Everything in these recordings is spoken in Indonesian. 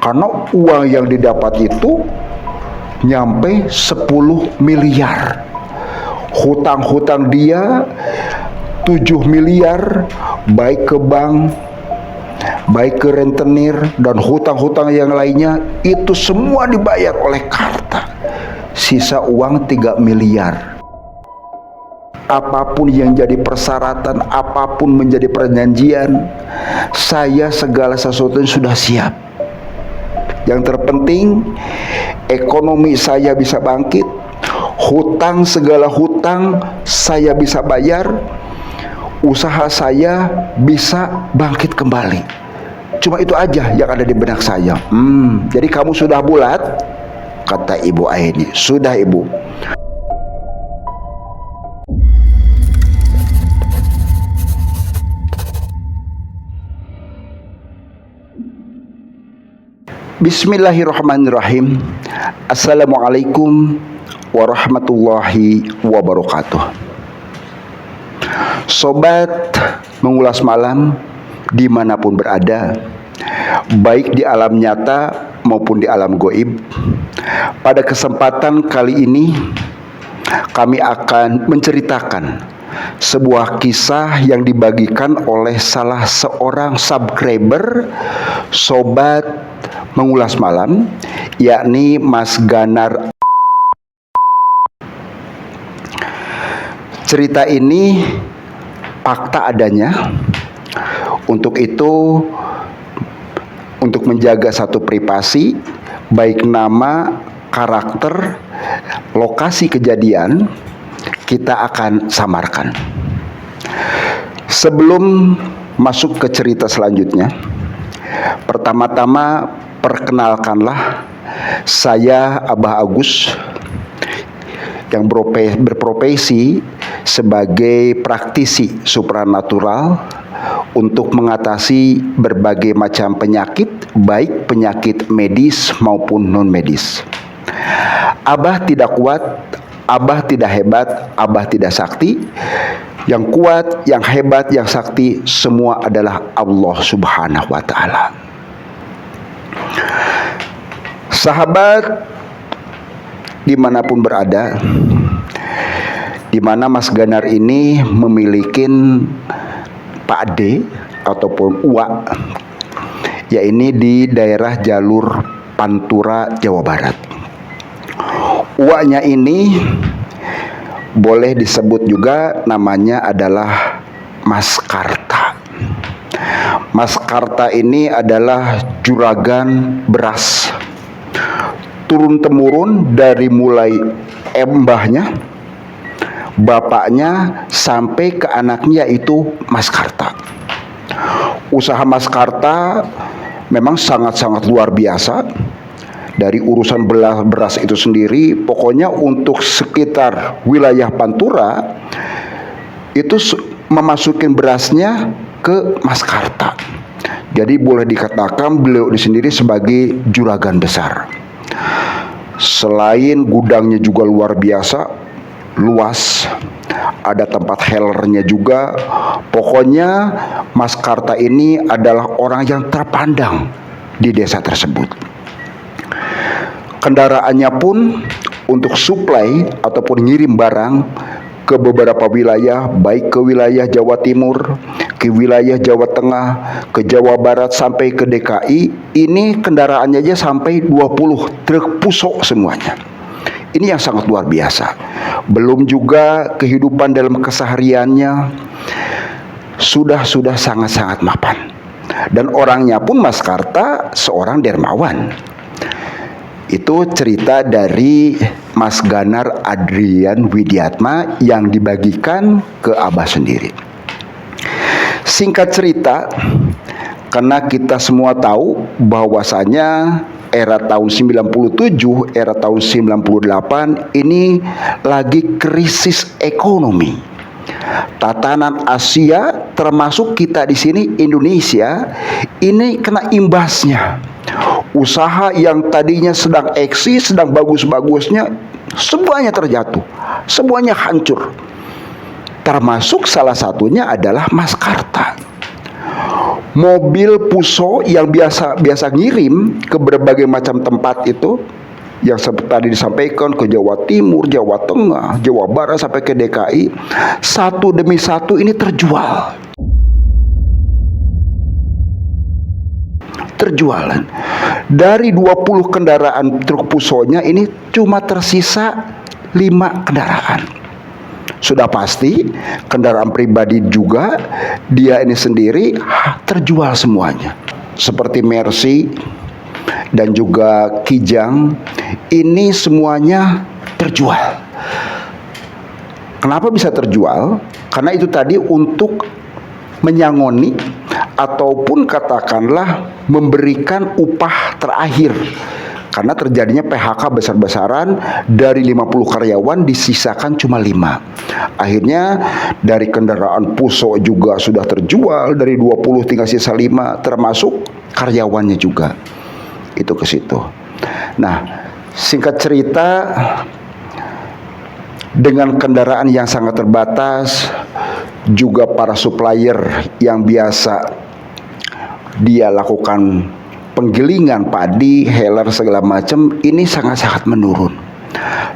Karena uang yang didapat itu nyampe 10 miliar. Hutang-hutang dia 7 miliar, baik ke bank, baik ke rentenir, dan hutang-hutang yang lainnya, itu semua dibayar oleh Karta. Sisa uang 3 miliar. Apapun yang jadi persyaratan, apapun menjadi perjanjian, saya segala sesuatunya sudah siap. Yang terpenting, ekonomi saya bisa bangkit, hutang, segala hutang saya bisa bayar, usaha saya bisa bangkit kembali. Cuma itu aja yang ada di benak saya. Jadi kamu sudah bulat? Kata Ibu Aini. Sudah, Ibu. Bismillahirrahmanirrahim. Assalamualaikum warahmatullahi wabarakatuh. Sobat mengulas malam dimanapun berada, baik di alam nyata maupun di alam goib, pada kesempatan kali ini kami akan menceritakan sebuah kisah yang dibagikan oleh salah seorang subscriber Sobat Mengulas Malam, yakni Mas Ganar. Cerita ini fakta adanya. Untuk itu, untuk menjaga satu privasi, baik nama, karakter, lokasi kejadian, kita akan samarkan. Sebelum masuk ke cerita selanjutnya, pertama-tama perkenalkanlah, saya Abah Agus yang berprofesi sebagai praktisi supranatural untuk mengatasi berbagai macam penyakit, baik penyakit medis maupun non medis. Abah tidak kuat, Abah tidak hebat, Abah tidak sakti. Yang kuat, yang hebat, yang sakti, semua adalah Allah Subhanahu wa Ta'ala. Sahabat dimanapun berada, dimana Mas Ganar ini memiliki Pak D ataupun Uwa, yaitu di daerah jalur Pantura, Jawa Barat. Uwanya ini boleh disebut juga namanya adalah Mas Karta. Mas Karta ini adalah juragan beras, turun-temurun dari mulai mbahnya, bapaknya, sampai ke anaknya, yaitu Mas Karta. Usaha Mas Karta memang sangat-sangat luar biasa. Dari urusan beras itu sendiri, pokoknya untuk sekitar wilayah Pantura itu memasukin berasnya ke Mas Karta. Jadi boleh dikatakan beliau di sendiri sebagai juragan besar. Selain gudangnya juga luar biasa luas, ada tempat hellernya juga. Pokoknya Mas Karta ini adalah orang yang terpandang di desa tersebut. Kendaraannya pun untuk suplai ataupun ngirim barang ke beberapa wilayah, baik ke wilayah Jawa Timur, ke wilayah Jawa Tengah, ke Jawa Barat, sampai ke DKI. Ini kendaraannya aja sampai 20 truk pusok semuanya. Ini yang sangat luar biasa. Belum juga kehidupan dalam kesehariannya sudah sangat-sangat mapan. Dan orangnya pun Mas Karta seorang dermawan. Itu cerita dari Mas Ganar Adrian Widiatma yang dibagikan ke Abah sendiri. Singkat cerita, karena kita semua tahu bahwasanya era tahun 97, era tahun 98 ini lagi krisis ekonomi. Tatanan Asia termasuk kita di sini Indonesia ini kena imbasnya. Usaha yang tadinya sedang eksis, sedang bagus-bagusnya, semuanya terjatuh, semuanya hancur. Termasuk salah satunya adalah Mas Karta. Mobil Puso yang biasa ngirim ke berbagai macam tempat itu, yang tadi disampaikan, ke Jawa Timur, Jawa Tengah, Jawa Barat sampai ke DKI, satu demi satu ini terjual. Terjualan. Dari 20 kendaraan truk Pusonya ini cuma tersisa 5 kendaraan. Sudah pasti kendaraan pribadi juga dia ini sendiri terjual semuanya. Seperti Mercy dan juga Kijang, ini semuanya terjual. Kenapa bisa terjual? Karena itu tadi untuk menyangoni ataupun katakanlah memberikan upah terakhir. Karena terjadinya PHK besar-besaran, dari 50 karyawan disisakan cuma 5. Akhirnya dari kendaraan Puso juga sudah terjual, dari 20 tinggal sisa 5, termasuk karyawannya juga. Itu ke situ. Nah, singkat cerita, dengan kendaraan yang sangat terbatas, juga para supplier yang biasa dia lakukan penggilingan padi, heler segala macam, ini sangat-sangat menurun.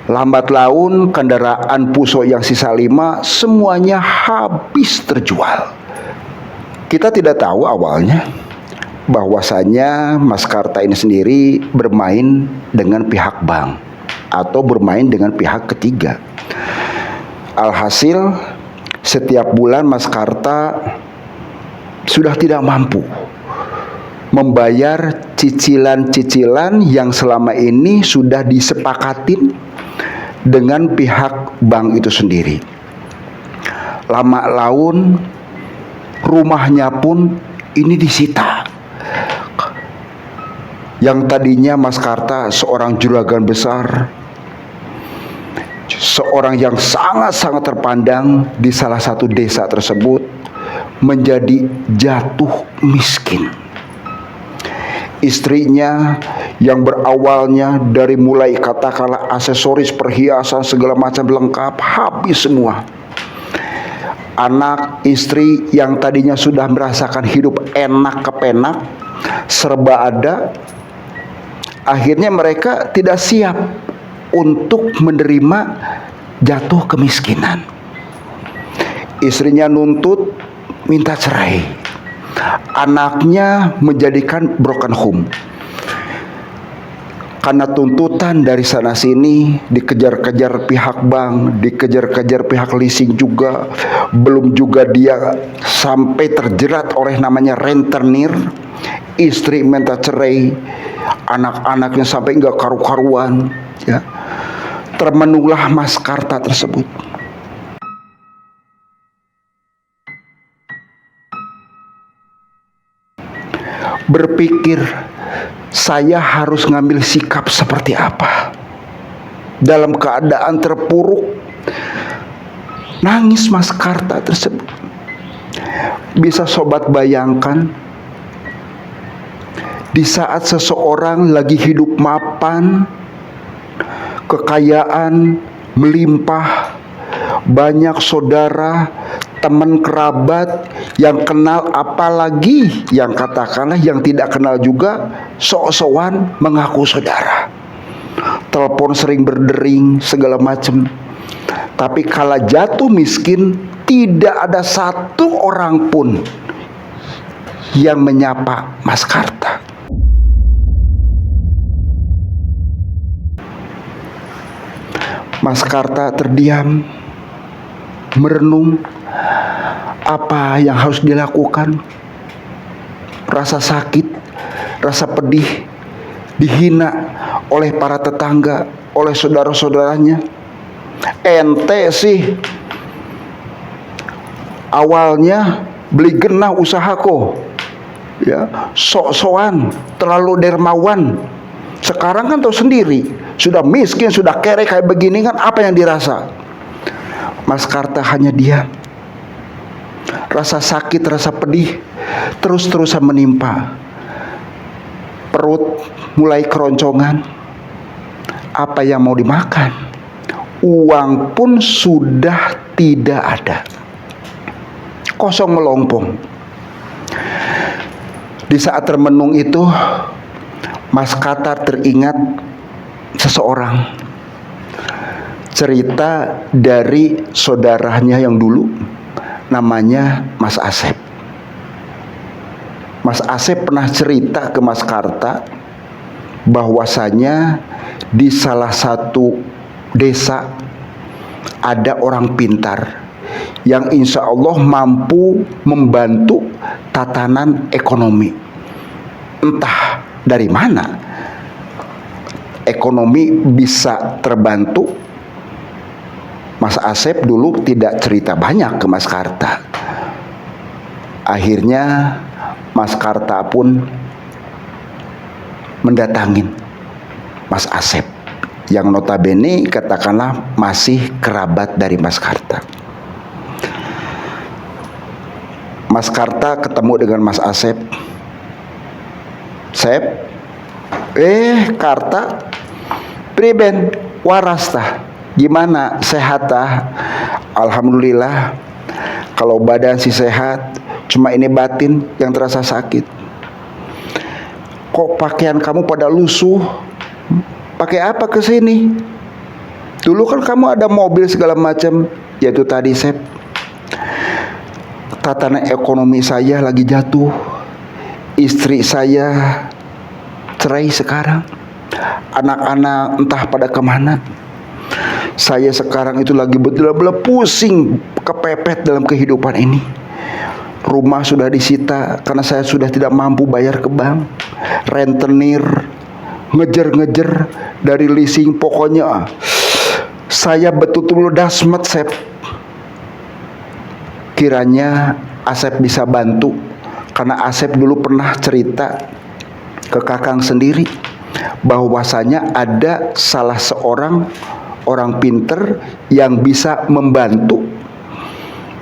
Lambat laun kendaraan Puso yang sisa 5 semuanya habis terjual. Kita tidak tahu awalnya bahwasanya Mas Karta ini sendiri bermain dengan pihak bank atau bermain dengan pihak ketiga. Alhasil setiap bulan Mas Karta sudah tidak mampu membayar cicilan-cicilan yang selama ini sudah disepakatin dengan pihak bank itu sendiri. Lama laun rumahnya pun ini disita. Yang tadinya Mas Karta seorang juragan besar, seorang yang sangat-sangat terpandang di salah satu desa tersebut, menjadi jatuh miskin. Istrinya yang berawalnya dari mulai katakanlah aksesoris, perhiasan, segala macam lengkap, habis semua. Anak istri yang tadinya sudah merasakan hidup enak kepenak, serba ada, akhirnya mereka tidak siap untuk menerima jatuh kemiskinan. Istrinya nuntut minta cerai. Anaknya menjadikan broken home. Karena tuntutan dari sana sini, dikejar-kejar pihak bank, dikejar-kejar pihak leasing juga, belum juga dia sampai terjerat oleh namanya rentenir. Istri minta cerai, anak-anaknya sampai enggak karu-karuan, ya. Termenunglah Mas Karta tersebut. Berpikir, saya harus ngambil sikap seperti apa dalam keadaan terpuruk. Nangis Mas Karta tersebut. Bisa sobat bayangkan, di saat seseorang lagi hidup mapan, kekayaan melimpah, banyak saudara, teman kerabat yang kenal, apalagi yang katakanlah yang tidak kenal juga, sok-sokan mengaku saudara. Telepon sering berdering segala macam. Tapi kala jatuh miskin, tidak ada satu orang pun yang menyapa Mas Karta. Mas Karta terdiam, merenung apa yang harus dilakukan. Rasa sakit, rasa pedih, dihina oleh para tetangga, oleh saudara-saudaranya. Ente sih awalnya beli genah usahako, ya, sok-sokan, terlalu dermawan. Sekarang kan tahu sendiri, sudah miskin, sudah kere kayak begini kan, apa yang dirasa? Mas Karta hanya diam. Rasa sakit, rasa pedih terus-terusan menimpa. Perut mulai keroncongan. Apa yang mau dimakan? Uang pun sudah tidak ada. Kosong melompong. Di saat termenung itu, Mas Katar teringat seseorang, cerita dari saudaranya yang dulu, namanya Mas Asep. Mas Asep pernah cerita ke Mas Karta bahwasanya di salah satu desa ada orang pintar yang insya Allah mampu membantu tatanan ekonomi. Entah dari mana ekonomi bisa terbantu. Mas Asep dulu tidak cerita banyak ke Mas Karta. Akhirnya Mas Karta pun mendatangin Mas Asep yang notabene katakanlah masih kerabat dari Mas Karta. Mas Karta ketemu dengan Mas Asep. Sep, Karta, priben, waras tah, gimana, sehat tah? Alhamdulillah, kalau badan sih sehat, cuma ini batin yang terasa sakit. Kok pakaian kamu pada lusuh? Pakai apa ke sini? Dulu kan kamu ada mobil segala macam. Yaitu tadi, Sep, tatanan ekonomi saya lagi jatuh. Istri saya cerai sekarang. Anak-anak entah pada kemana. Saya sekarang itu lagi betul-betul pusing, kepepet dalam kehidupan ini. Rumah sudah disita karena saya sudah tidak mampu bayar ke bank. Rentenir, ngejer-ngejer dari leasing. Pokoknya saya betul-betul dasmet, Sep. Kiranya Asep bisa bantu, karena Asep dulu pernah cerita ke Kakang sendiri bahwasanya ada salah seorang orang pinter yang bisa membantu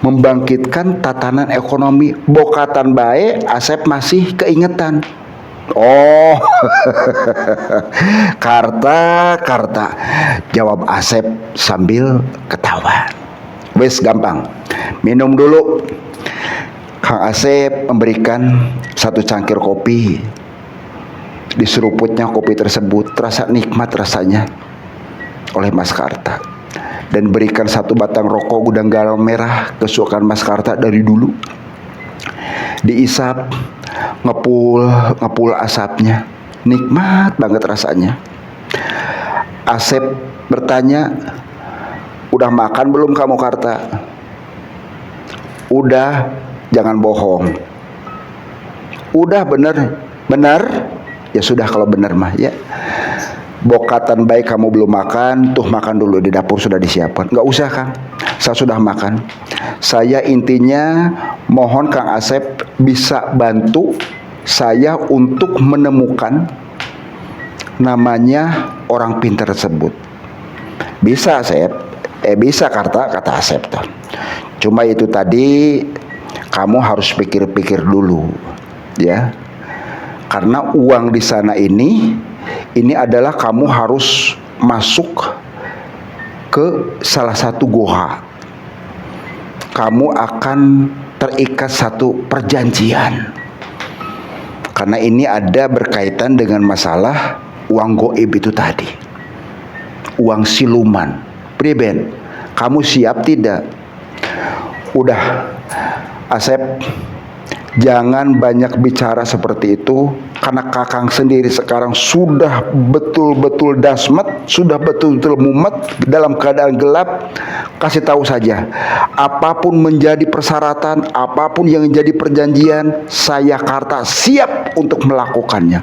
membangkitkan tatanan ekonomi. Bokatan bae Asep masih keingetan. Oh, Karta, jawab Asep sambil ketawa. Wes gampang, minum dulu. Kang Asep memberikan satu cangkir kopi. Diseruputnya kopi tersebut, terasa nikmat rasanya oleh Mas Karta. Dan berikan satu batang rokok gudang garam merah kesukaan Mas Karta dari dulu. Diisap, ngepul asapnya, nikmat banget rasanya. Asep bertanya, udah makan belum kamu, Karta? Udah, jangan bohong. Udah, bener? Ya sudah kalau bener mah ya. Bokatan baik kamu belum makan, tuh makan dulu, di dapur sudah disiapkan. Nggak usah, Kang, saya sudah makan. Saya intinya mohon Kang Asep bisa bantu saya untuk menemukan namanya orang pintar tersebut. Bisa, Asep? Bisa, Karta, kata Asep tuh. Cuma itu tadi kamu harus pikir-pikir dulu, ya. Karena uang di sana ini adalah kamu harus masuk ke salah satu goa. Kamu akan terikat satu perjanjian. Karena ini ada berkaitan dengan masalah uang goib itu tadi. Uang siluman. Priben, kamu siap tidak? Udah, Asep, jangan banyak bicara seperti itu, karena Kakang sendiri sekarang sudah betul-betul dasmet, sudah betul-betul mumet dalam keadaan gelap. Kasih tahu saja, apapun menjadi persyaratan, apapun yang menjadi perjanjian, saya Karta siap untuk melakukannya.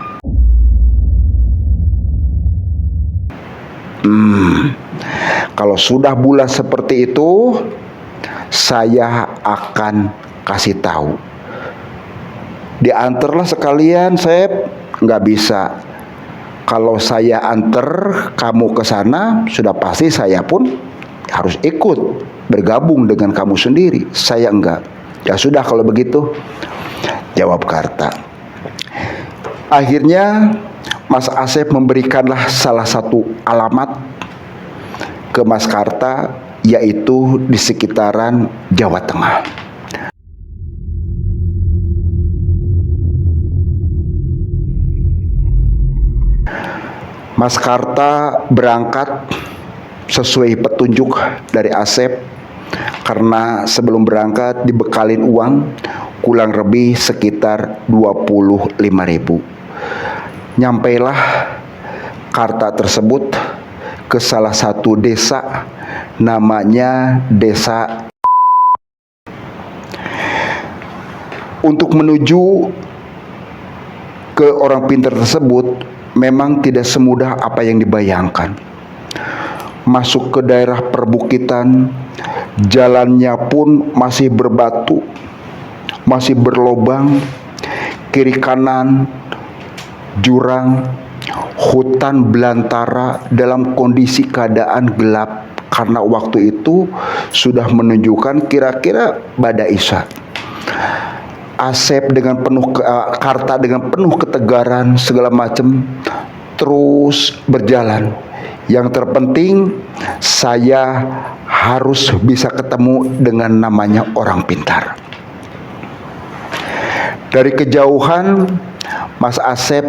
Kalau sudah bulat seperti itu, saya akan kasih tahu. Diantarlah sekalian, Sep. Nggak bisa. Kalau saya antar kamu ke sana, sudah pasti saya pun harus ikut bergabung dengan kamu sendiri. Saya enggak. Ya sudah kalau begitu, jawab Karta. Akhirnya Mas Asep memberikanlah salah satu alamat ke Mas Karta, yaitu di sekitaran Jawa Tengah. Mas Karta berangkat sesuai petunjuk dari Asep, karena sebelum berangkat dibekalin uang kurang lebih sekitar 25.000. Nyampailah Karta tersebut ke salah satu desa, namanya desa. Untuk menuju ke orang pintar tersebut memang tidak semudah apa yang dibayangkan. Masuk ke daerah perbukitan, jalannya pun masih berbatu, masih berlobang, kiri kanan jurang, hutan belantara dalam kondisi keadaan gelap, karena waktu itu sudah menunjukkan kira-kira bada isya. Asep dengan Karta dengan penuh ketegaran segala macam terus berjalan. Yang terpenting saya harus bisa ketemu dengan namanya orang pintar. Dari kejauhan Mas Asep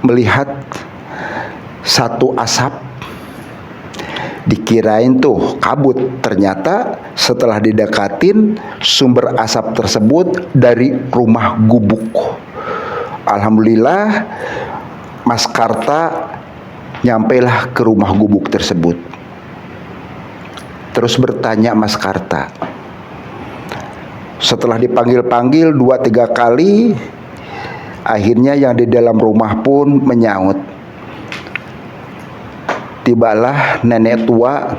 melihat satu asap, dikirain tuh kabut, ternyata setelah didekatin sumber asap tersebut dari rumah gubuk. Alhamdulillah Mas Karta nyampailah ke rumah gubuk tersebut. Terus bertanya Mas Karta, setelah dipanggil-panggil 2-3 kali, akhirnya yang di dalam rumah pun menyaut. Tibalah nenek tua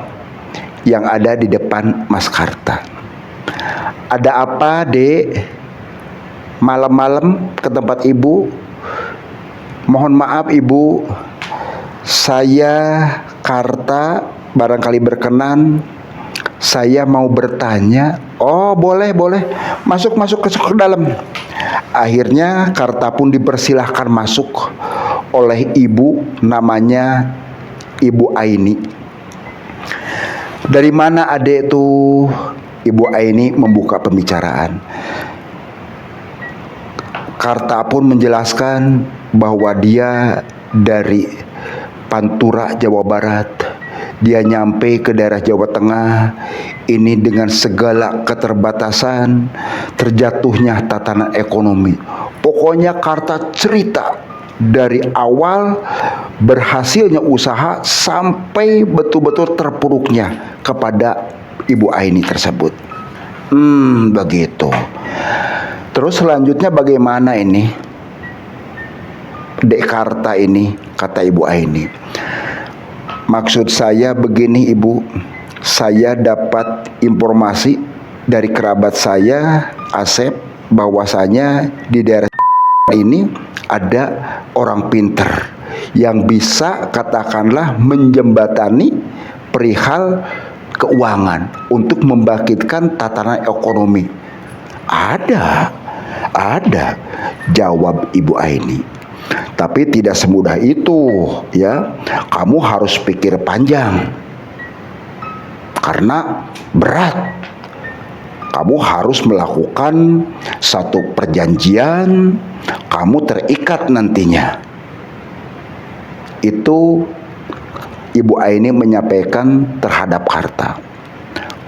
yang ada di depan Mas Karta. Ada apa, Dek? Malam-malam ke tempat Ibu? Mohon maaf Ibu, saya Karta, barangkali berkenan, saya mau bertanya. Oh boleh, masuk ke dalam. Akhirnya Karta pun dipersilahkan masuk oleh ibu, namanya Ibu Aini. Dari mana adek tuh? Ibu Aini membuka pembicaraan. Karta pun menjelaskan bahwa dia dari Pantura, Jawa Barat. Dia nyampe ke daerah Jawa Tengah ini dengan segala keterbatasan, terjatuhnya tatanan ekonomi. Pokoknya Karta cerita dari awal berhasilnya usaha sampai betul-betul terpuruknya kepada Ibu Aini tersebut. Begitu. Terus selanjutnya bagaimana ini, Dek Karta ini? Kata Ibu Aini. Maksud saya begini Ibu, saya dapat informasi dari kerabat saya Asep bahwasanya di daerah ini ada orang pinter yang bisa katakanlah menjembatani perihal keuangan untuk membangkitkan tatanan ekonomi. Ada, jawab Ibu Aini. Tapi tidak semudah itu, ya. Kamu harus pikir panjang, karena berat. Kamu harus melakukan satu perjanjian, kamu terikat nantinya. Itu Ibu Aini menyampaikan terhadap Karta.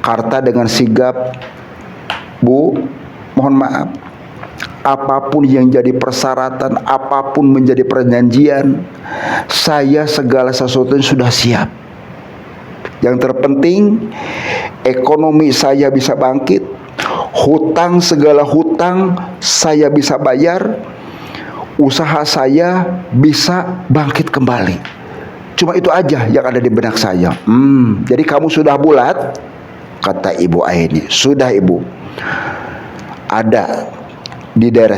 Karta dengan sigap, Bu, mohon maaf, apapun yang jadi persyaratan, apapun menjadi perjanjian, saya segala sesuatu sudah siap. Yang terpenting ekonomi saya bisa bangkit, hutang, segala hutang saya bisa bayar, usaha saya bisa bangkit kembali. Cuma itu aja yang ada di benak saya. Jadi kamu sudah bulat? Kata Ibu Aini. Sudah Ibu. Ada di daerah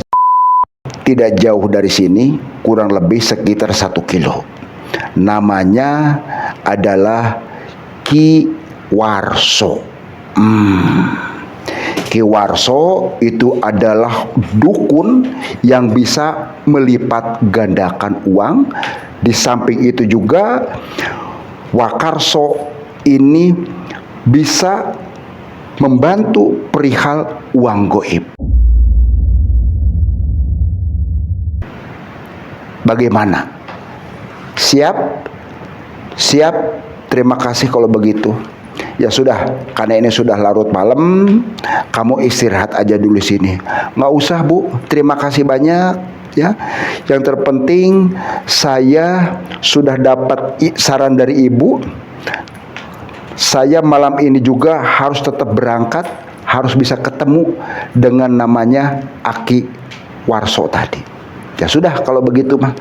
tidak jauh dari sini, kurang lebih sekitar 1 kilo. Namanya adalah Ki Warso. Ki Warso itu adalah dukun yang bisa melipat gandakan uang. Di samping itu juga Wakarso ini bisa membantu perihal uang goib. Bagaimana? Siap? Siap? Terima kasih kalau begitu. Ya sudah, karena ini sudah larut malam, kamu istirahat aja dulu sini. Nggak usah Bu, terima kasih banyak ya. Yang terpenting saya sudah dapat saran dari Ibu. Saya malam ini juga harus tetap berangkat, harus bisa ketemu dengan namanya Aki Warso tadi. Ya sudah kalau begitu mah.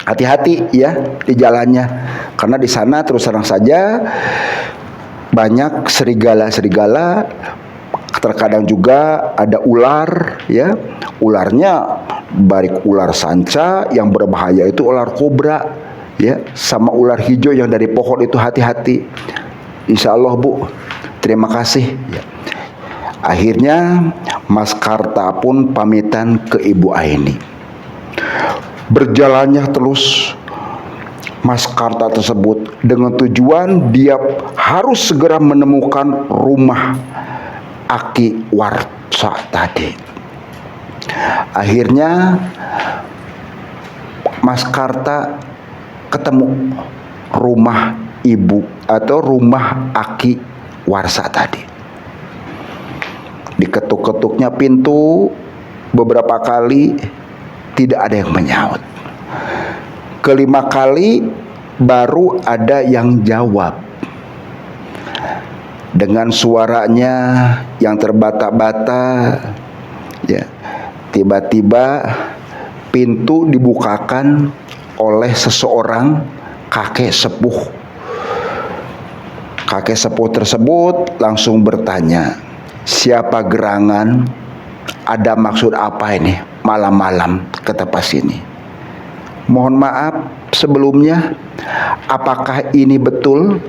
Hati-hati ya di jalannya, karena di sana terus terang saja banyak serigala-serigala, terkadang juga ada ular ya. Ularnya baik ular sanca, yang berbahaya itu ular kobra ya, sama ular hijau yang dari pohon itu, hati-hati. Insya Allah Bu, terima kasih ya. Akhirnya Mas Karta pun pamitan ke Ibu Aini. Berjalannya terus Mas Karta tersebut dengan tujuan dia harus segera menemukan rumah Aki Warsa tadi. Akhirnya Mas Karta ketemu rumah ibu atau rumah Aki Warsa tadi. Diketuk-ketuknya pintu beberapa kali, tidak ada yang menyaut. Kelima kali baru ada yang jawab dengan suaranya yang terbata-bata ya. Tiba-tiba pintu dibukakan oleh seseorang kakek sepuh. Kakek sepuh tersebut langsung bertanya, "Siapa gerangan? Ada maksud apa ini malam-malam ke tempat sini? Mohon maaf sebelumnya, apakah ini betul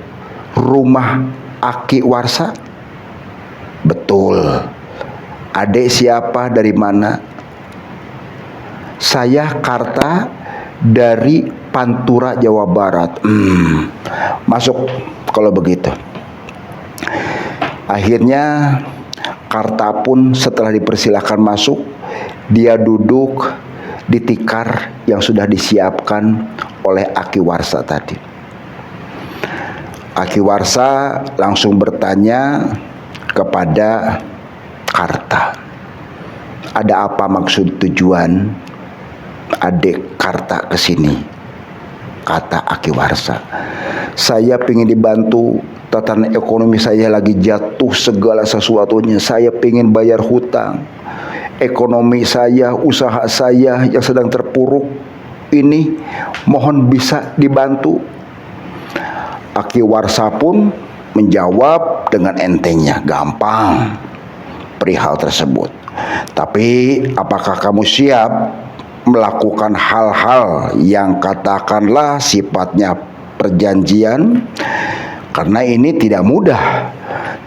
rumah Aki Warsa?" "Betul." "Adik siapa, dari mana?" "Saya Karta dari Pantura, Jawa Barat." Masuk kalau begitu." Akhirnya Karta pun setelah dipersilahkan masuk, dia duduk di tikar yang sudah disiapkan oleh Aki Warsa tadi. Aki Warsa langsung bertanya kepada Karta, "Ada apa maksud tujuan adik Karta ke sini?" Kata Aki Warsa, "Saya ingin dibantu, tatanan ekonomi saya lagi jatuh segala sesuatunya. Saya ingin bayar hutang. Ekonomi saya, usaha saya yang sedang terpuruk ini mohon bisa dibantu." Aki Warsa pun menjawab dengan entengnya, "Gampang perihal tersebut. Tapi apakah kamu siap melakukan hal-hal yang katakanlah sifatnya perjanjian? Karena ini tidak mudah.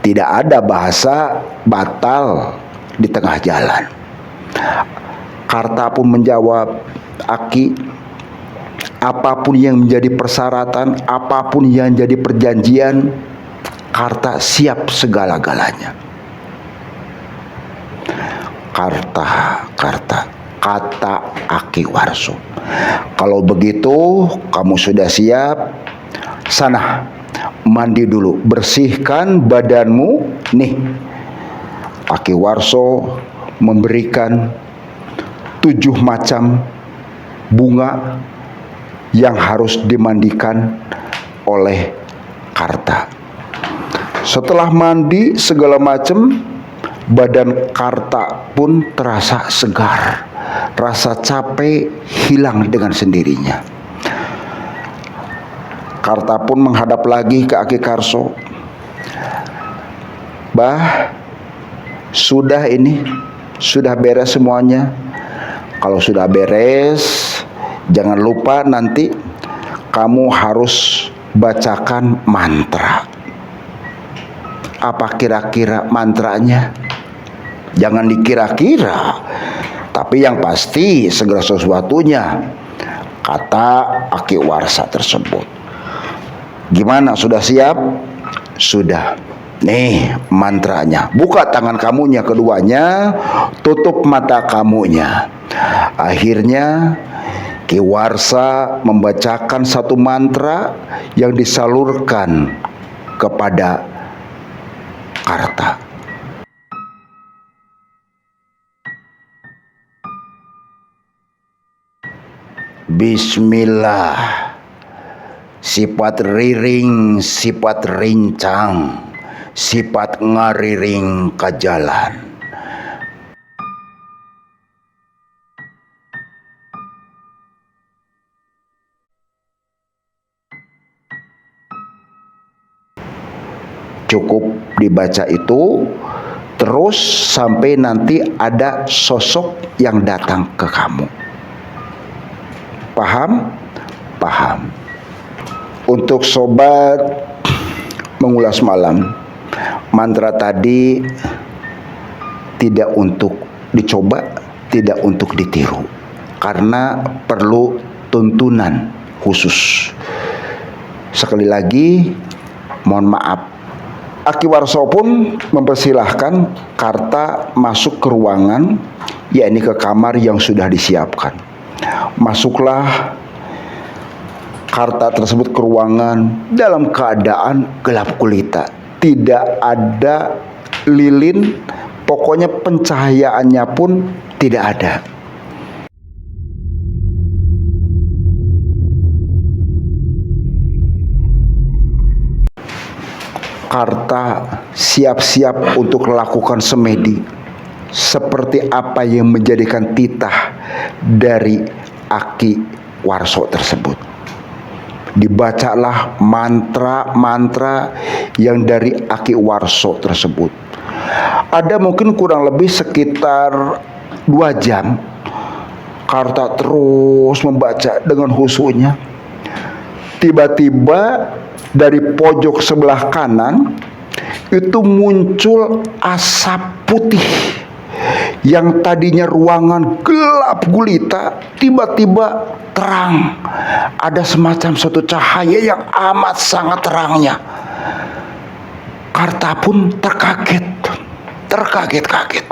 Tidak ada bahasa batal di tengah jalan." Karta pun menjawab, "Aki, apapun yang menjadi persyaratan, apapun yang jadi perjanjian, Karta siap segala-galanya." Kata Aki Warso, "Kalau begitu kamu sudah siap, sana mandi dulu, bersihkan badanmu nih." Aki Warso memberikan 7 macam bunga yang harus dimandikan oleh Karta. Setelah mandi segala macam, badan Karta pun terasa segar. Rasa capek hilang dengan sendirinya. Karta pun menghadap lagi ke Aki Warso. "Bah, sudah ini, sudah beres semuanya. Kalau sudah beres, jangan lupa nanti kamu harus bacakan mantra." "Apa kira-kira mantranya?" "Jangan dikira-kira, tapi yang pasti segala sesuatunya," kata Aki Warsa tersebut. "Gimana, sudah siap?" "Sudah. Nih mantranya. Buka tangan kamunya keduanya, tutup mata kamunya." Akhirnya Ki Warsa membacakan satu mantra yang disalurkan kepada Karta. Bismillah, sifat riring, sifat rincang, sifat ngariring ke jalan. Cukup dibaca itu terus sampai nanti ada sosok yang datang ke kamu. Paham? Paham. Untuk sobat mengulas malam, mantra tadi tidak untuk dicoba, tidak untuk ditiru, karena perlu tuntunan khusus. Sekali lagi, mohon maaf, Aki Warsa pun mempersilahkan Karta masuk ke ruangan, yakni ke kamar yang sudah disiapkan. Masuklah Karta tersebut ke ruangan dalam keadaan gelap gulita, tidak ada lilin, pokoknya pencahayaannya pun tidak ada. Karta siap-siap untuk melakukan semedi, seperti apa yang menjadikan titah dari Aki Warsa tersebut. Dibacalah mantra-mantra yang dari Aki Warsa tersebut. Ada mungkin kurang lebih sekitar 2 jam Karta terus membaca dengan khusyuknya. Tiba-tiba dari pojok sebelah kanan itu muncul asap putih. Yang tadinya ruangan gelap gulita tiba-tiba terang. Ada semacam suatu cahaya yang amat sangat terangnya. Karta pun terkaget-kaget.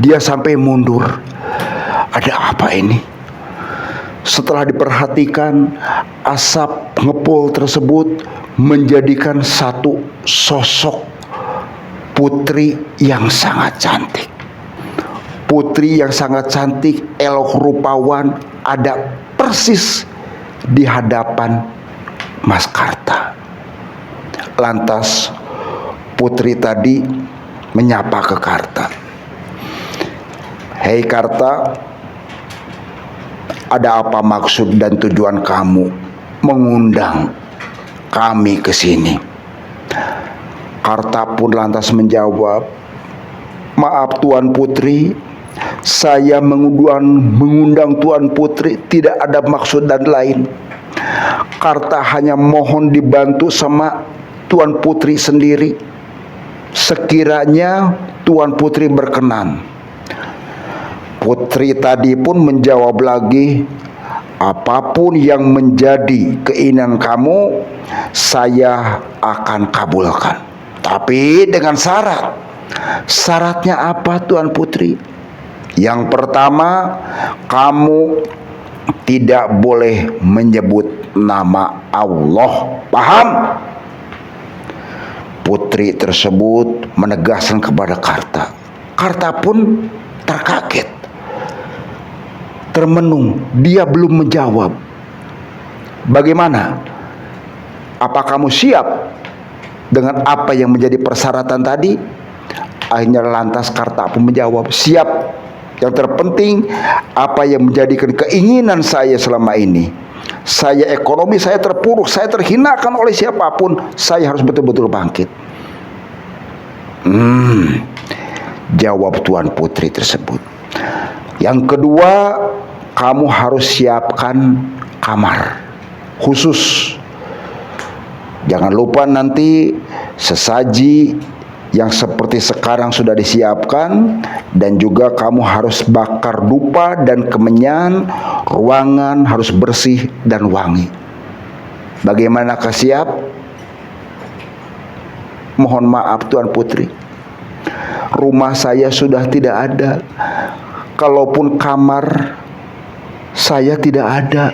Dia sampai mundur. Ada apa ini? Setelah diperhatikan, asap ngepul tersebut menjadikan satu sosok putri yang sangat cantik. Putri yang sangat cantik, elok rupawan, ada persis di hadapan Mas Karta. Lantas putri tadi menyapa ke Karta. Hei Karta, ada apa maksud dan tujuan kamu mengundang kami ke sini? Karta pun lantas menjawab, maaf Tuan Putri, saya mengundang Tuan Putri tidak ada maksud dan lain. Karta hanya mohon dibantu sama Tuan Putri sendiri. Sekiranya Tuan Putri berkenan. Putri tadi pun menjawab lagi, apapun yang menjadi keinginan kamu, saya akan kabulkan. Tapi dengan syarat. Syaratnya apa Tuan Putri? Yang pertama, kamu tidak boleh menyebut nama Allah. Paham? Putri tersebut menegaskan kepada Karta. Karta pun terkaget, termenung, dia belum menjawab. Bagaimana? Apa kamu siap dengan apa yang menjadi persyaratan tadi? Akhirnya lantas Karta pun menjawab, siap. Yang terpenting apa yang menjadikan keinginan saya selama ini. Saya ekonomi saya terpuruk, saya terhinakan oleh siapapun, saya harus betul-betul bangkit. Jawab Tuan Putri tersebut. Yang kedua, kamu harus siapkan kamar khusus. Jangan lupa nanti sesaji yang seperti sekarang sudah disiapkan, dan juga kamu harus bakar dupa dan kemenyan. Ruangan harus bersih dan wangi. Bagaimanakah siap? Mohon maaf Tuan Putri, rumah saya sudah tidak ada. Kalaupun kamar Saya tidak ada.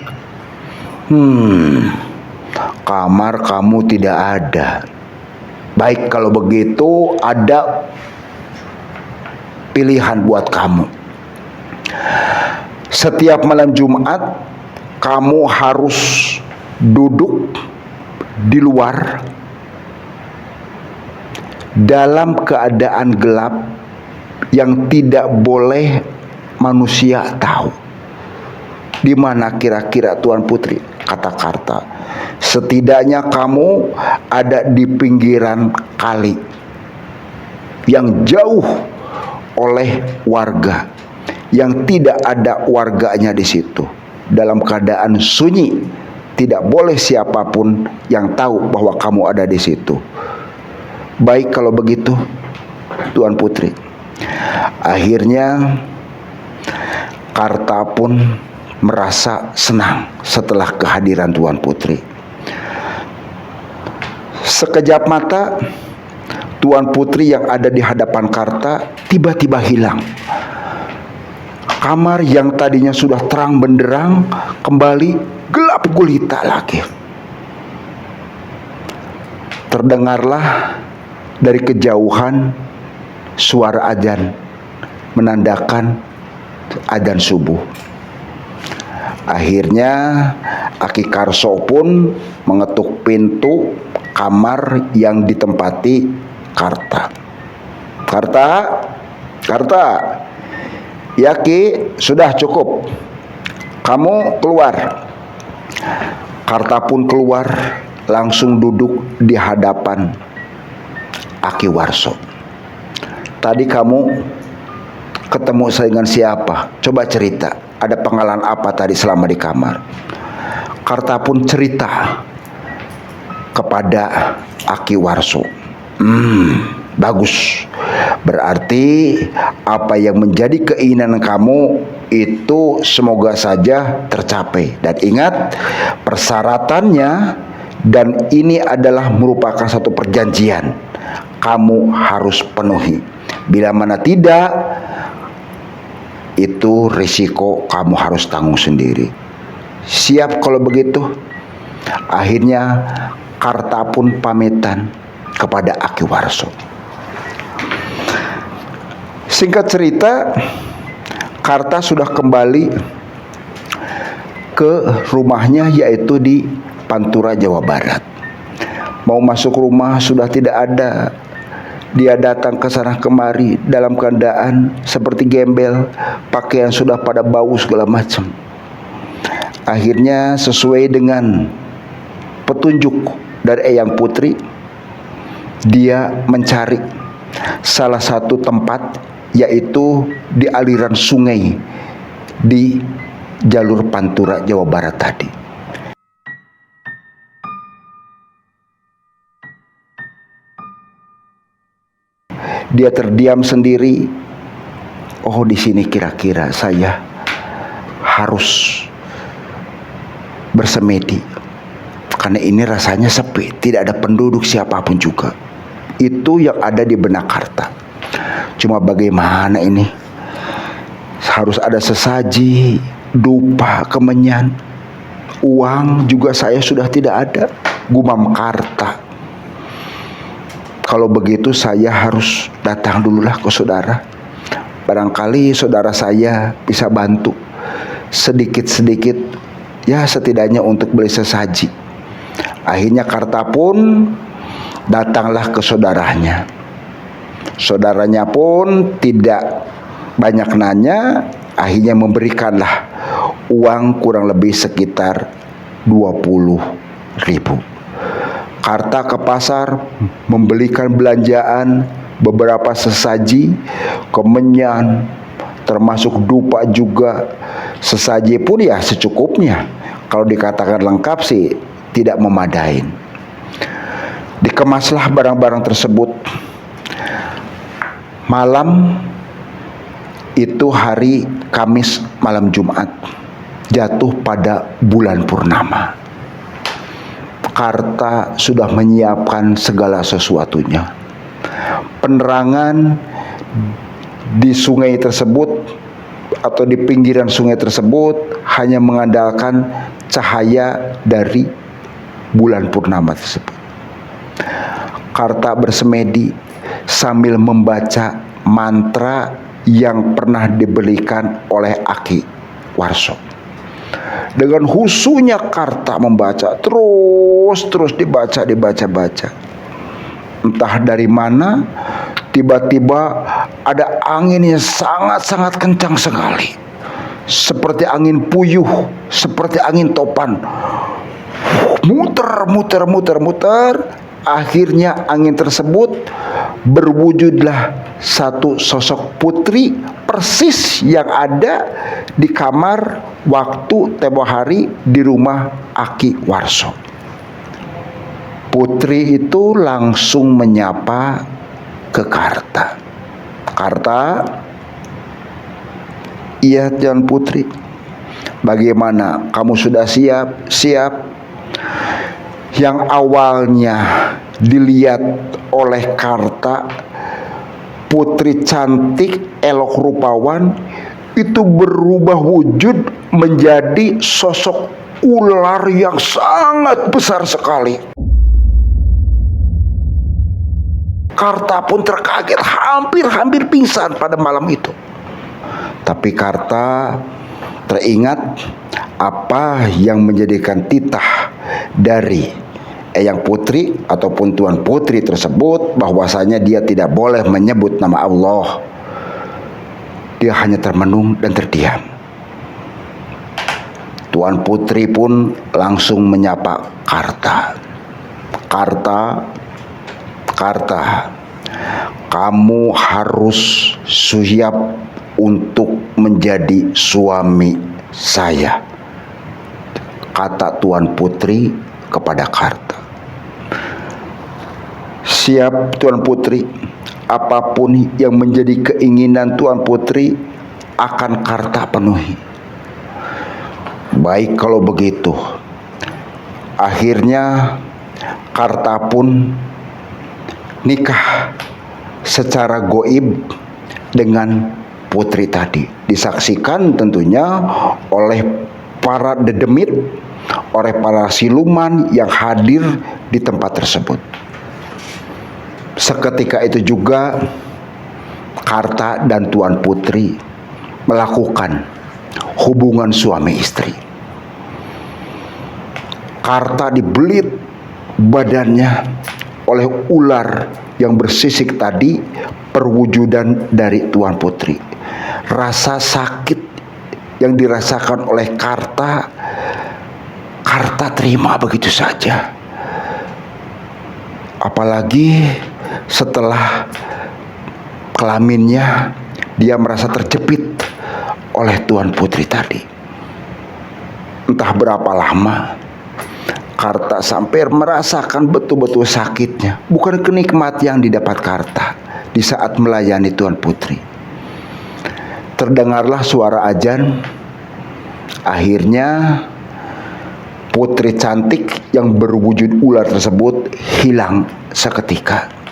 Kamar kamu tidak ada. Baik, kalau begitu ada pilihan buat kamu. Setiap malam Jumat kamu harus duduk di luar dalam keadaan gelap yang tidak boleh manusia tahu. Di mana kira-kira Tuan Putri? Kata Karta. Setidaknya kamu ada di pinggiran kali yang jauh oleh warga, yang tidak ada warganya di situ, dalam keadaan sunyi, tidak boleh siapapun yang tahu bahwa kamu ada di situ. Baik kalau begitu, Tuan Putri. Akhirnya Karta pun merasa senang setelah kehadiran Tuan Putri. Sekejap mata Tuan Putri yang ada di hadapan Karta tiba-tiba hilang. Kamar yang tadinya sudah terang benderang kembali gelap gulita lagi. Terdengarlah dari kejauhan suara adzan menandakan adzan subuh. Akhirnya Aki Karso pun mengetuk pintu kamar yang ditempati Karta. Karta, ya Ki, sudah cukup. Kamu keluar. Karta pun keluar, langsung duduk di hadapan Aki Warso. Tadi kamu ketemu saya dengan siapa? Coba cerita. Ada pengalaman apa tadi selama di kamar? Karta pun cerita kepada Aki Warso. Bagus. Berarti apa yang menjadi keinginan kamu itu semoga saja tercapai. Dan ingat, persyaratannya, dan ini adalah merupakan satu perjanjian, kamu harus penuhi. Bila mana tidak, itu risiko kamu harus tanggung sendiri. Siap kalau begitu? Akhirnya Karta pun pamitan kepada Aki Warso. Singkat cerita, Karta sudah kembali ke rumahnya, yaitu di Pantura, Jawa Barat. Mau masuk rumah sudah tidak ada. Dia datang ke sana kemari dalam keadaan seperti gembel, pakaian sudah pada bau segala macam. Akhirnya sesuai dengan petunjuk dari Eyang Putri, dia mencari salah satu tempat, yaitu di aliran sungai di jalur Pantura, Jawa Barat tadi. Dia terdiam sendiri. Oh, di sini kira-kira saya harus bersemedi, karena ini rasanya sepi, tidak ada penduduk siapapun juga. Itu yang ada di benak Karta. Cuma bagaimana ini? Harus ada sesaji, dupa, kemenyan, uang juga saya sudah tidak ada. Gumam Karta. Kalau begitu saya harus datang dululah ke saudara. Barangkali saudara saya bisa bantu sedikit-sedikit, ya setidaknya untuk beli sesaji. Akhirnya Karta pun datanglah ke saudaranya. Saudaranya pun tidak banyak nanya, akhirnya memberikanlah uang kurang lebih sekitar 20.000. Karta ke pasar membelikan belanjaan, beberapa sesaji, kemenyan, termasuk dupa juga. Sesaji pun ya secukupnya. Kalau dikatakan lengkap sih tidak memadai. Dikemaslah barang-barang tersebut. Malam itu hari Kamis malam Jumat, jatuh pada bulan purnama. Karta sudah menyiapkan segala sesuatunya. Penerangan di sungai tersebut atau di pinggiran sungai tersebut hanya mengandalkan cahaya dari bulan purnama tersebut. Karta bersemedi sambil membaca mantra yang pernah diberikan oleh Aki Warso. Dengan husunya Karta membaca, terus dibaca. Entah dari mana, tiba-tiba ada angin yang sangat kencang sekali. Seperti angin puyuh, seperti angin topan. Muter. Akhirnya angin tersebut berwujudlah satu sosok putri persis yang ada di kamar waktu tempo hari di rumah Aki Warso. Putri itu langsung menyapa ke Karta. Karta, iya Tuan Putri. Bagaimana? Kamu sudah siap? Siap. Yang awalnya dilihat oleh Karta putri cantik, elok rupawan, itu berubah wujud menjadi sosok ular yang sangat besar sekali. Karta pun terkaget, hampir pingsan pada malam itu. Tapi Karta teringat apa yang menjadikan titah dari Eyang Putri ataupun Tuan Putri tersebut, bahwasanya dia tidak boleh menyebut nama Allah. Dia hanya termenung dan terdiam. Tuan Putri pun langsung menyapa Karta. Karta, kamu harus siap untuk menjadi suami saya, kata Tuan Putri kepada Karta. Siap Tuan Putri, apapun yang menjadi keinginan Tuan Putri akan Karta penuhi. Baik kalau begitu. Akhirnya Karta pun nikah secara goib dengan putri tadi. Disaksikan tentunya oleh para dedemit, oleh para siluman yang hadir di tempat tersebut. Seketika itu juga Karta dan Tuan Putri melakukan hubungan suami istri. Karta dibelit badannya oleh ular yang bersisik tadi, perwujudan dari Tuan Putri. Rasa sakit yang dirasakan oleh Karta terima begitu saja. Apalagi setelah kelaminnya dia merasa terjepit oleh Tuan Putri tadi. Entah berapa lama Karta sampai merasakan betul-betul sakitnya, bukan kenikmatan yang didapat Karta di saat melayani Tuan Putri. Terdengarlah suara azan. Akhirnya putri cantik yang berwujud ular tersebut hilang seketika.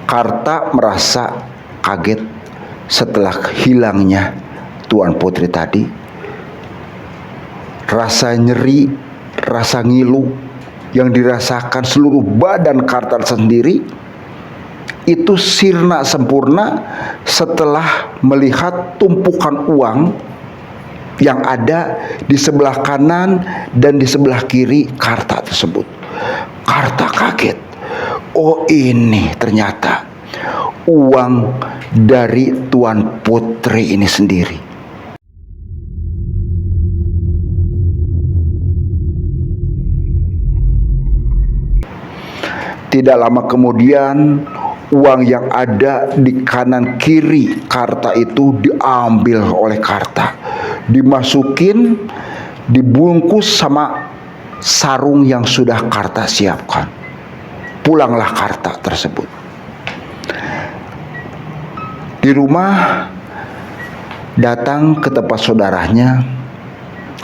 Karta merasa kaget setelah hilangnya Tuan Putri tadi. Rasa nyeri, rasa ngilu yang dirasakan seluruh badan Karta sendiri itu sirna sempurna setelah melihat tumpukan uang yang ada di sebelah kanan dan di sebelah kiri Karta tersebut. Karta kaget. Oh, ini ternyata uang dari Tuan Putri ini sendiri. Tidak lama kemudian uang yang ada di kanan kiri Karta itu diambil oleh Karta, dimasukin, dibungkus sama sarung yang sudah Karta siapkan. Pulanglah Karta tersebut. Di rumah datang ke tempat saudaranya,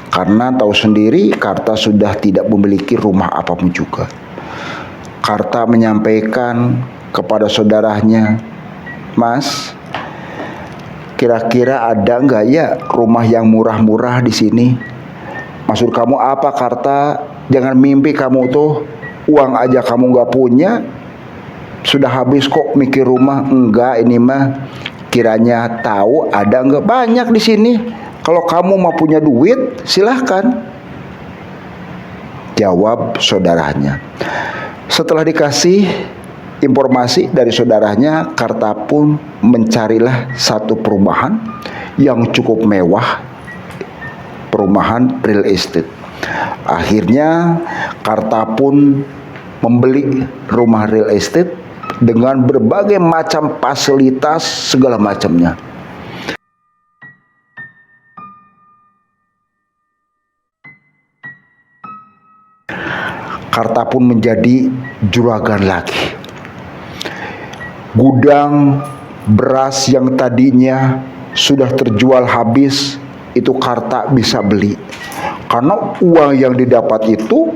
karena tahu sendiri Karta sudah tidak memiliki rumah apapun juga. Karta menyampaikan kepada saudaranya, "Mas, Kira-kira ada nggak ya rumah yang murah-murah di sini? Maksud kamu apa, Karta? Jangan mimpi kamu tuh, uang aja kamu nggak punya, sudah habis kok mikir rumah. Enggak, ini mah kiranya tahu ada nggak, banyak di sini. Kalau kamu mau punya duit, silahkan. Jawab saudaranya. Setelah dikasih informasi dari saudaranya, Karta pun mencarilah satu perumahan yang cukup mewah, perumahan real estate. Akhirnya Karta pun membeli rumah real estate dengan berbagai macam fasilitas segala macamnya. Karta pun menjadi juragan lagi. Gudang beras yang tadinya sudah terjual habis, itu Karta bisa beli. Karena uang yang didapat itu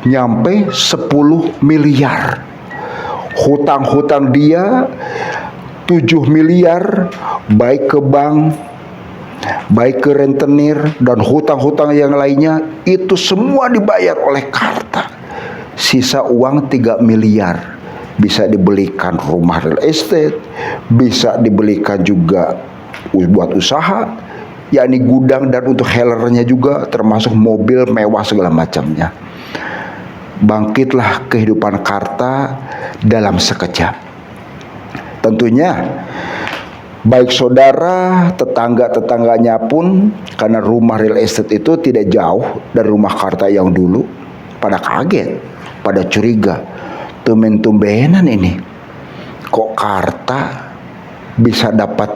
nyampe 10 miliar. Hutang-hutang dia 7 miliar, baik ke bank, baik ke rentenir, dan hutang-hutang yang lainnya, itu semua dibayar oleh Karta. Sisa uang 3 miliar. Bisa dibelikan rumah real estate, bisa dibelikan juga buat usaha, yakni gudang, dan untuk hellernya juga, termasuk mobil mewah segala macamnya. Bangkitlah kehidupan Karta dalam sekejap. Tentunya baik saudara, tetangga-tetangganya pun, karena rumah real estate itu tidak jauh dari rumah Karta yang dulu, pada kaget, pada curiga. Tumben-tumbenan ini, kok Karta bisa dapat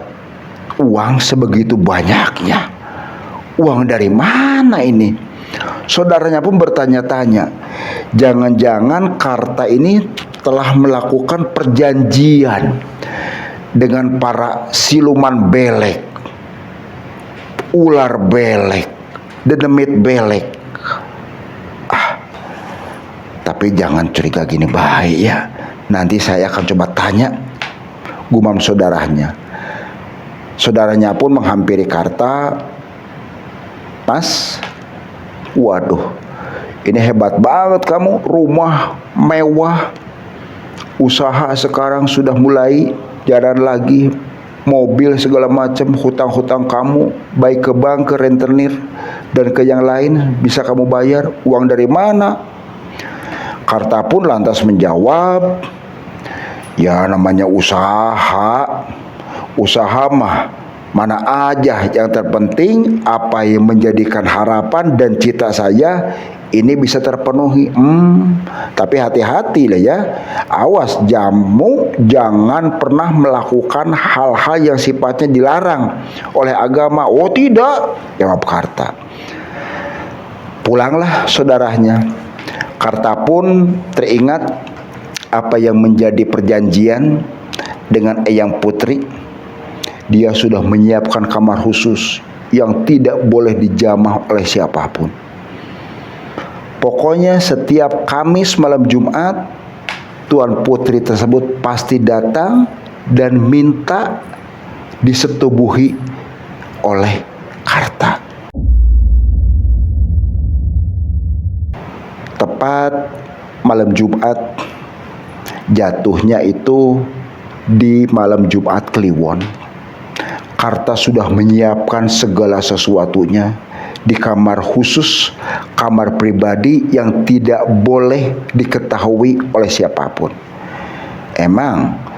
uang sebegitu banyaknya? Uang dari mana ini? Saudaranya pun bertanya-tanya. Jangan-jangan Karta ini telah melakukan perjanjian dengan para siluman belek, ular belek, dedemit belek. Tapi jangan curiga gini, baik ya. Nanti saya akan coba tanya, gumam saudaranya. Saudaranya pun menghampiri Karta. Mas, waduh, ini hebat banget kamu, rumah mewah, usaha sekarang sudah mulai jalan lagi, mobil segala macam, hutang-hutang kamu baik ke bank, ke rentenir, dan ke yang lain bisa kamu bayar. Uang dari mana? Karta pun lantas menjawab, ya namanya usaha mah mana aja, yang terpenting apa yang menjadikan harapan dan cita saya ini bisa terpenuhi. Tapi hati-hati lah ya, awas jamu, jangan pernah melakukan hal-hal yang sifatnya dilarang oleh agama. Oh tidak, jawab Karta. Pulanglah saudaranya. Karta pun teringat apa yang menjadi perjanjian dengan Eyang Putri. Dia sudah menyiapkan kamar khusus yang tidak boleh dijamah oleh siapapun. Pokoknya setiap Kamis malam Jumat, Tuan Putri tersebut pasti datang dan minta disetubuhi oleh Karta. Tepat malam Jumat, jatuhnya itu di malam Jumat Kliwon. Karta sudah menyiapkan segala sesuatunya di kamar khusus, kamar pribadi yang tidak boleh diketahui oleh siapapun. Emang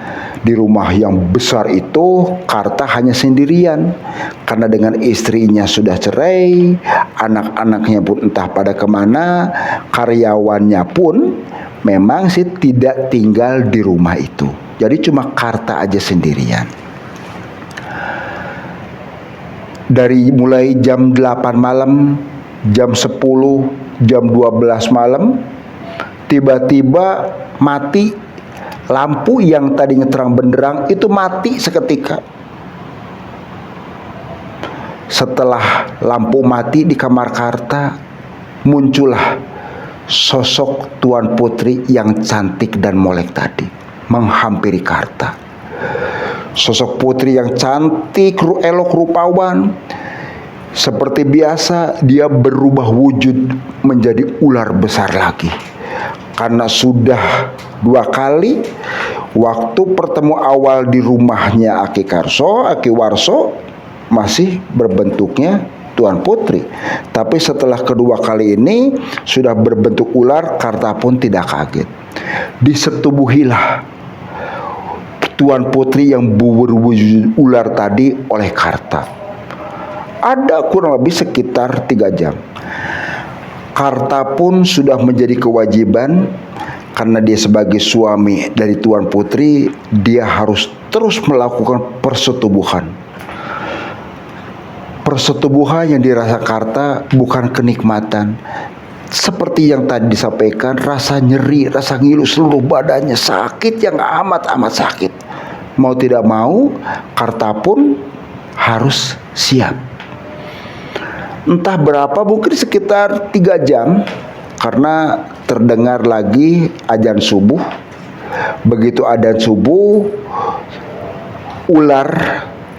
di rumah yang besar itu Karta hanya sendirian, karena dengan istrinya sudah cerai, anak-anaknya pun entah pada kemana, karyawannya pun memang sih tidak tinggal di rumah itu. Jadi cuma Karta aja sendirian. Dari mulai jam 8 malam, jam 10, jam 12 malam, tiba-tiba mati lampu yang tadinya terang benderang, itu mati seketika. Setelah lampu mati di kamar Karta, muncullah sosok Tuan Putri yang cantik dan molek tadi menghampiri Karta. Sosok putri yang cantik, elok rupawan. Seperti biasa dia berubah wujud menjadi ular besar lagi. Karena sudah 2 kali, waktu pertemu awal di rumahnya Aki Warso masih berbentuknya Tuan Putri. Tapi setelah kedua kali ini sudah berbentuk ular, Karta pun tidak kaget. Disetubuhilah Tuan Putri yang berwujud ular tadi oleh Karta. Ada kurang lebih sekitar 3 jam. Karta pun sudah menjadi kewajiban, karena dia sebagai suami dari Tuan Putri, dia harus terus melakukan persetubuhan. Persetubuhan yang dirasa Karta bukan kenikmatan. Seperti yang tadi disampaikan, rasa nyeri, rasa ngilu seluruh badannya, sakit yang amat sakit. Mau tidak mau, Karta pun harus siap. Entah berapa, mungkin sekitar 3 jam, karena terdengar lagi adzan subuh. Begitu adzan subuh, ular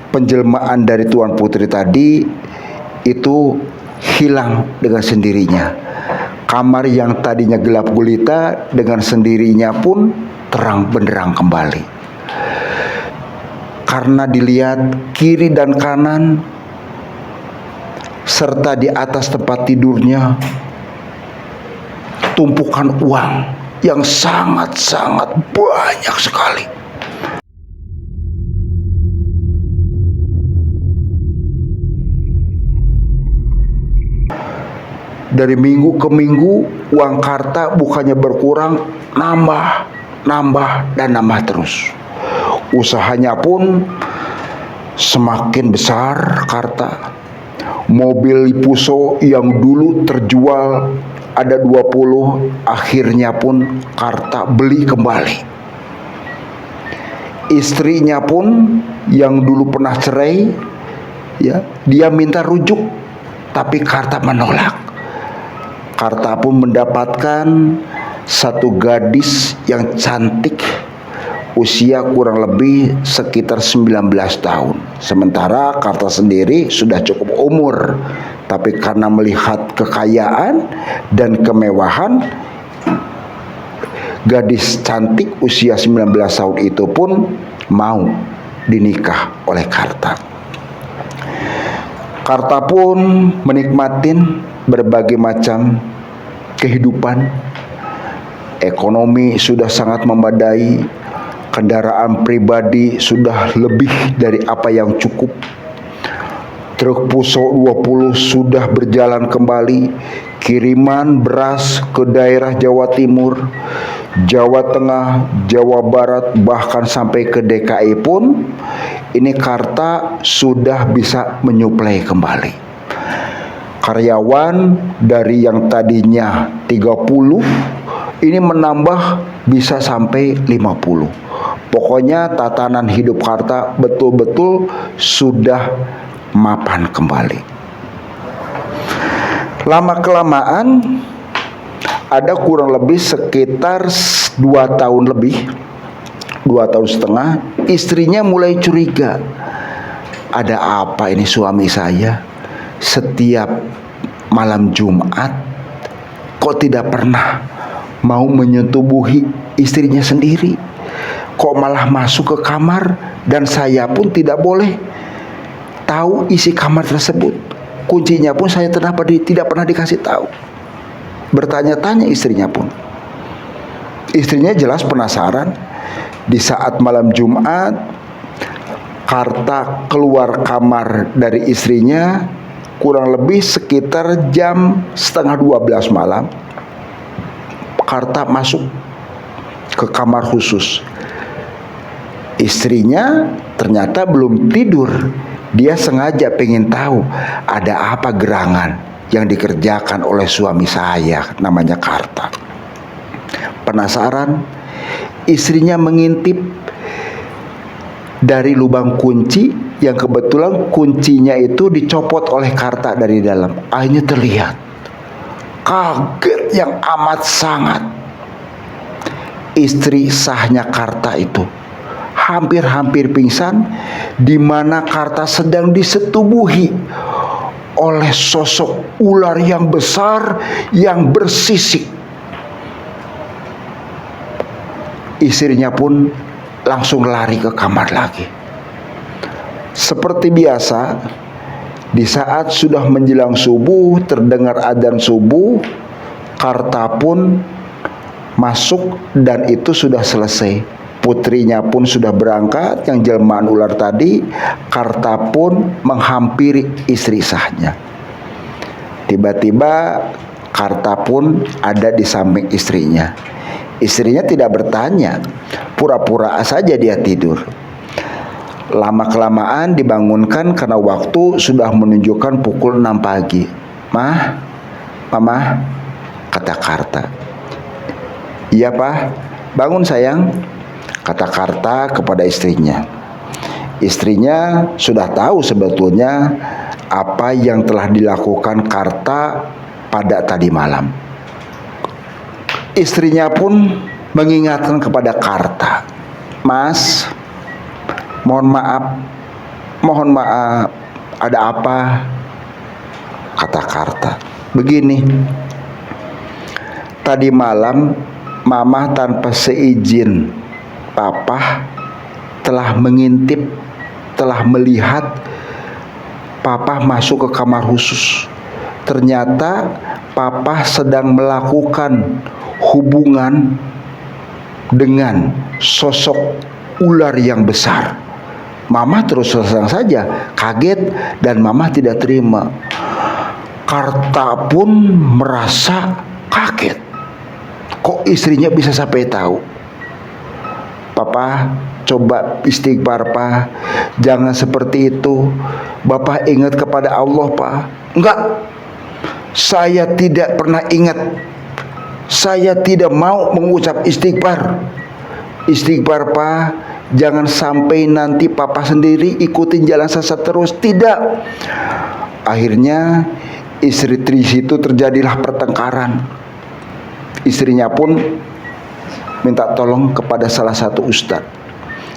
penjelmaan dari Tuan Putri tadi itu hilang dengan sendirinya. Kamar yang tadinya gelap gulita dengan sendirinya pun terang benderang kembali. Karena dilihat kiri dan kanan serta di atas tempat tidurnya tumpukan uang yang sangat banyak sekali. Dari minggu ke minggu uang Karta bukannya berkurang, nambah terus. Usahanya pun semakin besar Karta. Mobil Lipuso yang dulu terjual ada 20, akhirnya pun Karta beli kembali. Istrinya pun yang dulu pernah cerai, ya, dia minta rujuk, tapi Karta menolak. Karta pun mendapatkan satu gadis yang cantik, usia kurang lebih sekitar 19 tahun. Sementara Karta sendiri sudah cukup umur, tapi karena melihat kekayaan dan kemewahan, gadis cantik usia 19 tahun itu pun mau dinikah oleh Karta. Karta pun menikmatin berbagai macam kehidupan. Ekonomi sudah sangat memadai, kendaraan pribadi sudah lebih dari apa yang cukup. Truk Puso 20 sudah berjalan kembali. Kiriman beras ke daerah Jawa Timur, Jawa Tengah, Jawa Barat, bahkan sampai ke DKI pun ini Karta sudah bisa menyuplai kembali. Karyawan dari yang tadinya 30 ini menambah bisa sampai 50. Pokoknya tatanan hidup Karta betul-betul sudah mapan kembali. Lama-kelamaan, ada kurang lebih sekitar 2 tahun lebih, 2 tahun setengah, istrinya mulai curiga. Ada apa ini suami saya? Setiap malam Jumat kok tidak pernah mau menyetubuhi istrinya sendiri, kok malah masuk ke kamar dan saya pun tidak boleh tahu isi kamar tersebut. Kuncinya pun saya tidak pernah dikasih tahu. Bertanya-tanya istrinya pun. Istrinya jelas penasaran. Di saat malam Jumat, Karta keluar kamar dari istrinya kurang lebih sekitar jam 11:30 malam. Karta masuk ke kamar khusus. Istrinya ternyata belum tidur. Dia sengaja pengen tahu ada apa gerangan yang dikerjakan oleh suami saya, namanya Karta. Penasaran, istrinya mengintip dari lubang kunci yang kebetulan kuncinya itu dicopot oleh Karta dari dalam. Akhirnya terlihat. Kaget yang amat sangat. Istri sahnya Karta itu hampir-hampir pingsan, di mana Karta sedang disetubuhi oleh sosok ular yang besar yang bersisik. Istrinya pun langsung lari ke kamar lagi. Seperti biasa, di saat sudah menjelang subuh, terdengar adzan subuh, Karta pun masuk dan itu sudah selesai. Putrinya pun sudah berangkat, yang jelmaan ular tadi. Karta pun menghampiri istri sahnya. Tiba-tiba Karta pun ada di samping istrinya. Istrinya tidak bertanya, pura-pura saja dia tidur. Lama-kelamaan dibangunkan karena waktu sudah menunjukkan pukul 6 pagi. "Mah, Mama," kata Karta. "Iya, Pak. Bangun sayang," kata Karta kepada istrinya. Istrinya sudah tahu sebetulnya apa yang telah dilakukan Karta pada tadi malam. Istrinya pun mengingatkan kepada Karta, "Mas, mohon maaf, ada apa?" Kata Karta, "Begini, tadi malam Mama tanpa seizin Papa telah mengintip, telah melihat Papa masuk ke kamar khusus. Ternyata Papa sedang melakukan hubungan dengan sosok ular yang besar." Mama terus terang saja kaget dan Mama tidak terima. Karta pun merasa kaget. Kok istrinya bisa sampai tahu? "Papa, coba istighfar, Pak. Jangan seperti itu. Bapak ingat kepada Allah, Pak." "Enggak, saya tidak pernah ingat. Saya tidak mau mengucap istighfar. Istighfar, Pak. Jangan sampai nanti Papa sendiri ikutin jalan sesat terus." "Tidak." Akhirnya istri di situ terjadilah pertengkaran. Istrinya pun minta tolong kepada salah satu ustadz.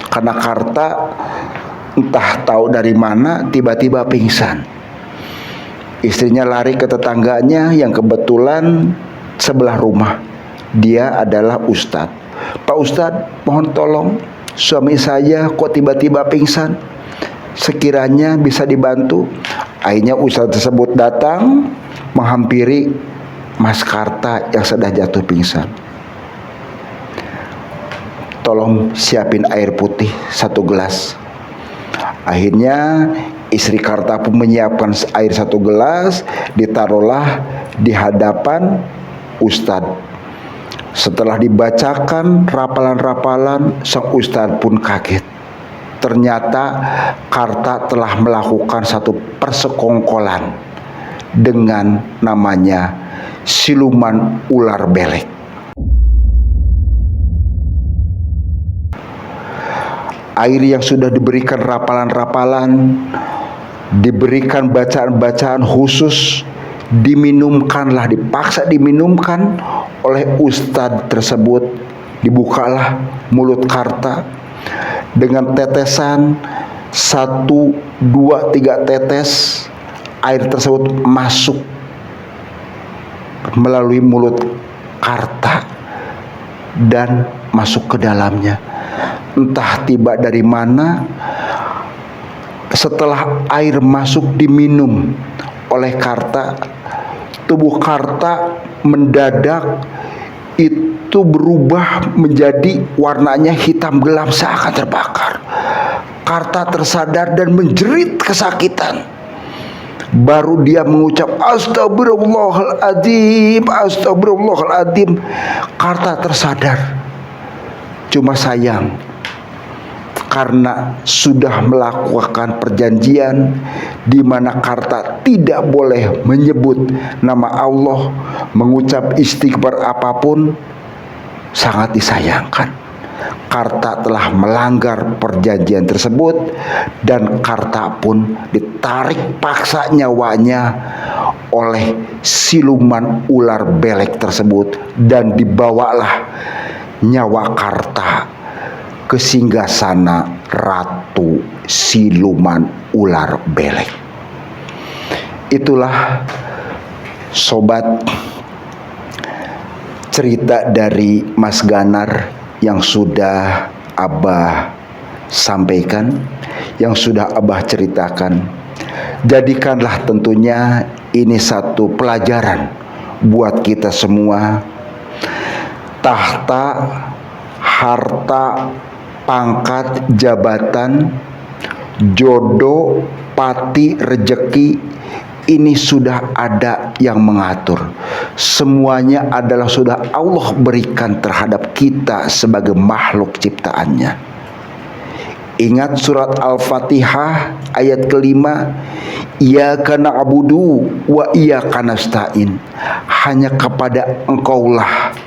Karena Karta entah tahu dari mana tiba-tiba pingsan. Istrinya lari ke tetangganya yang kebetulan sebelah rumah. Dia adalah ustadz. "Pak Ustadz, mohon tolong, suami saya kok tiba-tiba pingsan. Sekiranya bisa dibantu." Akhirnya ustadz tersebut datang menghampiri Mas Karta yang sedang jatuh pingsan. "Tolong siapin air putih 1 gelas." Akhirnya istri Karta pun menyiapkan air 1 gelas, ditaruhlah di hadapan ustadz. Setelah dibacakan rapalan-rapalan, sang ustadz pun kaget. Ternyata Karta telah melakukan satu persekongkolan dengan namanya siluman ular belek. Air yang sudah diberikan rapalan-rapalan, diberikan bacaan-bacaan khusus, dipaksa diminumkan oleh ustadz tersebut. Dibukalah mulut Karta dengan tetesan 1, 2, 3 tetes. Air tersebut masuk melalui mulut Karta dan masuk ke dalamnya. Entah tiba dari mana, setelah air masuk diminum oleh Karta, tubuh Karta mendadak itu berubah menjadi warnanya hitam gelap seakan terbakar. Karta tersadar dan menjerit kesakitan. Baru dia mengucap astagfirullahaladzim, astagfirullahaladzim. Karta tersadar. Cuma sayang, karena sudah melakukan perjanjian di mana Karta tidak boleh menyebut nama Allah, mengucap istighfar apapun, sangat disayangkan. Karta telah melanggar perjanjian tersebut dan Karta pun ditarik paksa nyawanya oleh siluman ular belek tersebut dan dibawalah nyawa Karta ke singgasana Ratu Siluman Ular Belek. Itulah sobat cerita dari Mas Ganar yang sudah Abah sampaikan, yang sudah Abah ceritakan. Jadikanlah tentunya ini satu pelajaran buat kita semua. Tahta, harta, pangkat, jabatan, jodoh, pati, rejeki, ini sudah ada yang mengatur. Semuanya adalah sudah Allah berikan terhadap kita sebagai makhluk ciptaannya. Ingat surat Al-Fatihah ayat kelima, Iyyaka na'budu wa iyyaka nasta'in. Hanya kepada Engkaulah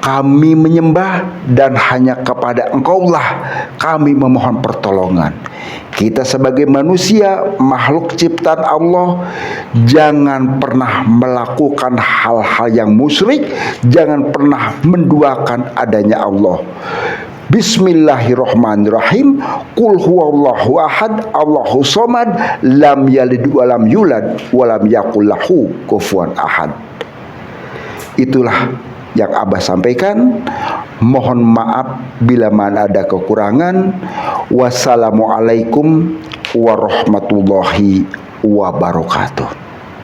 kami menyembah dan hanya kepada Engkaulah kami memohon pertolongan. Kita sebagai manusia, makhluk ciptaan Allah, jangan pernah melakukan hal-hal yang musyrik, jangan pernah menduakan adanya Allah. Bismillahirrahmanirrahim. Qul huwallahu ahad, Allahu somad, lam yalid walam yulad walam yakul lahu kufuwan ahad. Itulah yang Abah sampaikan. Mohon maaf bila mana ada kekurangan. Wassalamualaikum warahmatullahi wabarakatuh.